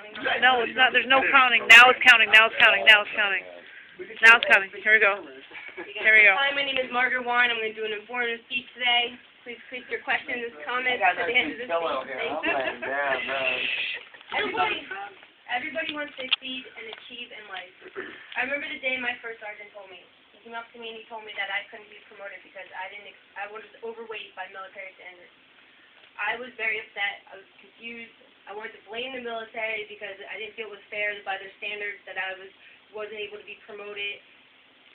counting? No, it's not. There's no counting. Now it's counting. Now it's counting. Now it's counting. Now it's counting. Here we go. Here we go. Hi, my name is Margaret Warren. I'm going to do an informative speech today. Please keep your questions and comments to the end of the speech. Thank you. Everybody wants to succeed and achieve in life. I remember the day my first sergeant told me. He came up to me and he told me that I couldn't be promoted because I was overweight by military standards. I was very upset. I was confused. I wanted to blame the military because I didn't feel it was fair by their standards that I wasn't able to be promoted.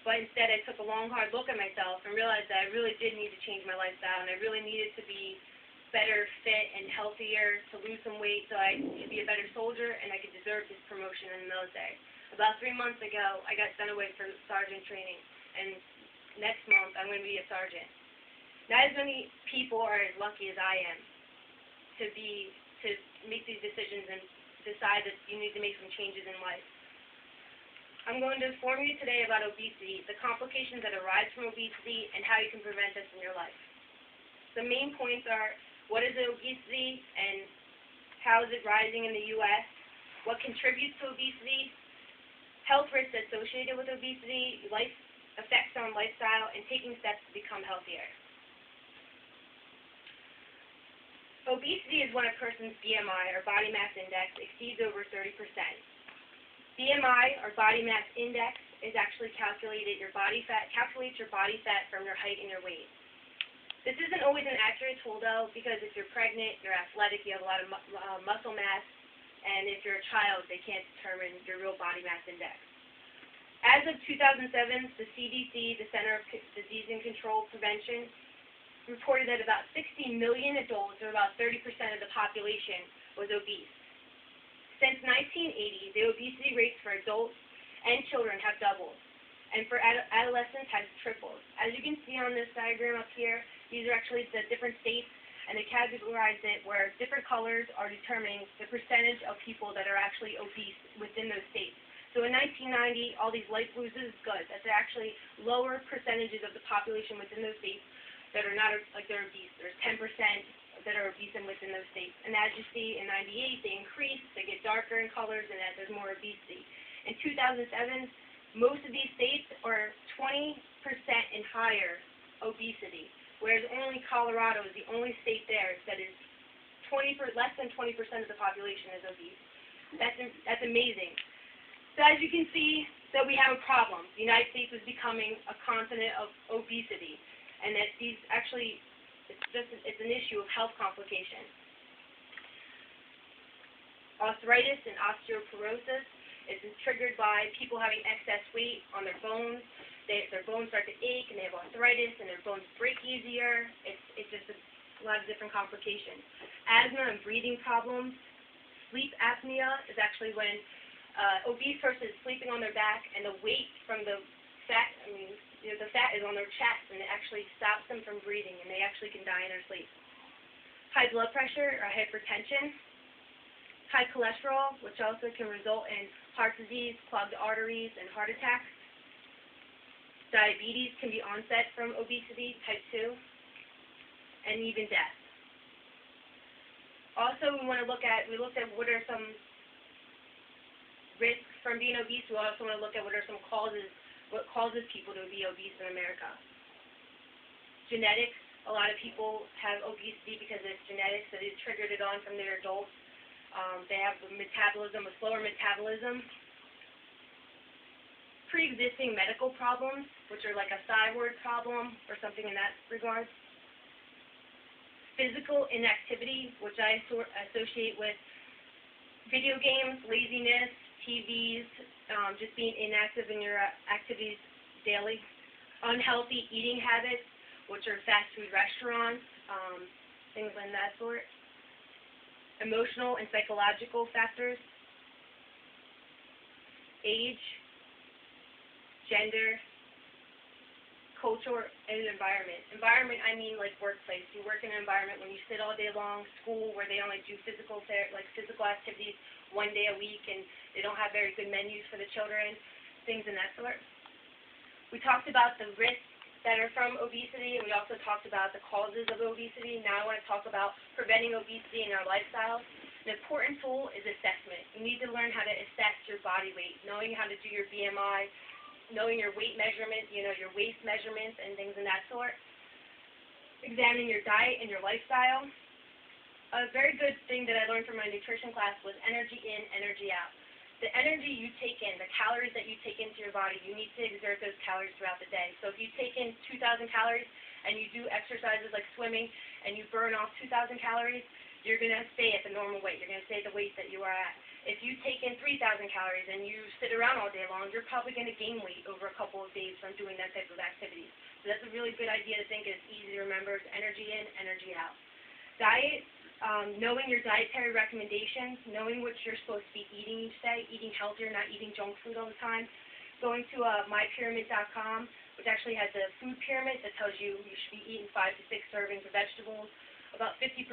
But instead, I took a long, hard look at myself and realized that I really did need to change my lifestyle, and I really needed to be better fit and healthier, to lose some weight so I could be a better soldier and I could deserve this promotion in the military. About 3 months ago, I got sent away for sergeant training, and next month I'm going to be a sergeant. Not as many people are as lucky as I am to make these decisions and decide that you need to make some changes in life. I'm going to inform you today about obesity, the complications that arise from obesity, and how you can prevent this in your life. The main points are, what is obesity and how is it rising in the U.S., what contributes to obesity, health risks associated with obesity, life effects on lifestyle, and taking steps to become healthier. Obesity is when a person's BMI, or body mass index, exceeds over 30%. BMI, or body mass index, is actually calculates your body fat from your height and your weight. This isn't always an accurate tool, though, because if you're pregnant, you're athletic, you have a lot of muscle mass, and if you're a child, they can't determine your real body mass index. As of 2007, the CDC, the Center of Disease and Control Prevention, reported that about 60 million adults, or about 30% of the population, was obese. Since 1980, the obesity rates for adults and children have doubled, and for adolescents has tripled. As you can see on this diagram up here, these are actually the different states, and they categorize it where different colors are determining the percentage of people that are actually obese within those states. So in 1990, all these light blues is good. That's actually lower percentages of the population within those states that are not like they're obese. There's 10% that are obese within those states. And as you see, in 98, they increase, they get darker in colors, and that there's more obesity. In 2007, most of these states are 20% and higher obesity, whereas only Colorado is the only state there that is less than 20% of the population is obese. That's amazing. So as you can see, that we have a problem. The United States is becoming a continent of obesity, and that these actually it's an issue of health complications. Arthritis and osteoporosis is triggered by people having excess weight on their bones. Their bones start to ache, and they have arthritis, and their bones break easier. It's just a lot of different complications. Asthma and breathing problems. Sleep apnea is actually when obese person is sleeping on their back, and the weight from the fat, the fat is on their chest, and it actually stops them from breathing, and they actually can die in their sleep. High blood pressure or hypertension. High cholesterol, which also can result in heart disease, clogged arteries, and heart attacks. Diabetes can be onset from obesity, type 2, and even death. Also, we looked at what are some risks from being obese. We also want to look at what are some causes. What causes people to be obese in America? Genetics. A lot of people have obesity because it's genetics, so they triggered it on from their adults. They have a slower metabolism. Pre-existing medical problems, which are like a thyroid problem or something in that regard. Physical inactivity, which I associate with video games, laziness, TVs, just being inactive in your activities daily. Unhealthy eating habits, which are fast food restaurants, things like that sort. Emotional and psychological factors. Age, gender, culture, and environment. Environment, I mean like workplace. You work in an environment when you sit all day long, school where they only do physical activities one day a week, and they don't have very good menus for the children, things in that sort. We talked about the risks that are from obesity, and we also talked about the causes of obesity. Now I want to talk about preventing obesity in our lifestyle. An important tool is assessment. You need to learn how to assess your body weight, knowing how to do your BMI, knowing your weight measurements, your waist measurements and things of that sort. Examining your diet and your lifestyle. A very good thing that I learned from my nutrition class was energy in, energy out. The energy you take in, the calories that you take into your body, you need to exert those calories throughout the day. So if you take in 2,000 calories and you do exercises like swimming and you burn off 2,000 calories, you're going to stay at the normal weight. You're going to stay at the weight that you are at. If you take in 3,000 calories and you sit around all day long, you're probably going to gain weight over a couple of days from doing that type of activity. So that's a really good idea to think. It's easy to remember. It's energy in, energy out. Diet, knowing your dietary recommendations, knowing what you're supposed to be eating each day, eating healthier, not eating junk food all the time. Going to mypyramid.com, which actually has a food pyramid that tells you should be eating 5 to 6 servings of vegetables. About 50%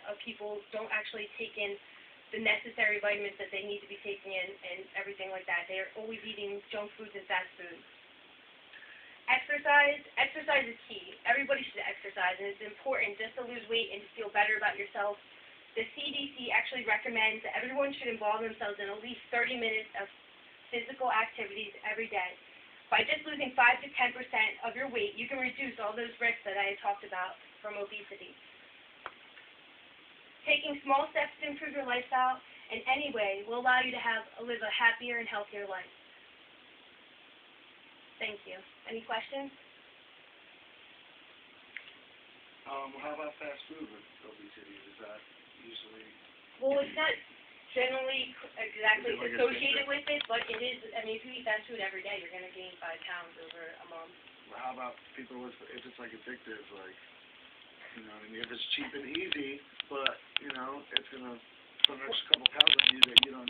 of people don't actually take in the necessary vitamins that they need to be taking in and everything like that. They are always eating junk foods and fast foods. Exercise. Exercise is key. Everybody should exercise, and it's important just to lose weight and to feel better about yourself. The CDC actually recommends that everyone should involve themselves in at least 30 minutes of physical activities every day. By just losing 5 to 10% of your weight, you can reduce all those risks that I had talked about from obesity. Taking small steps to improve your lifestyle in any way will allow you to live a happier and healthier life. Thank you. Any questions? How about fast food with obesity? Is that usually... Well, it's not generally exactly associated with it, but it is. I mean, if you eat fast food every day, you're going to gain 5 pounds over a month. Well, how about people with, if it's like addictive, like, I mean, if it's cheap and easy, but, it's going to put an extra couple pounds on you,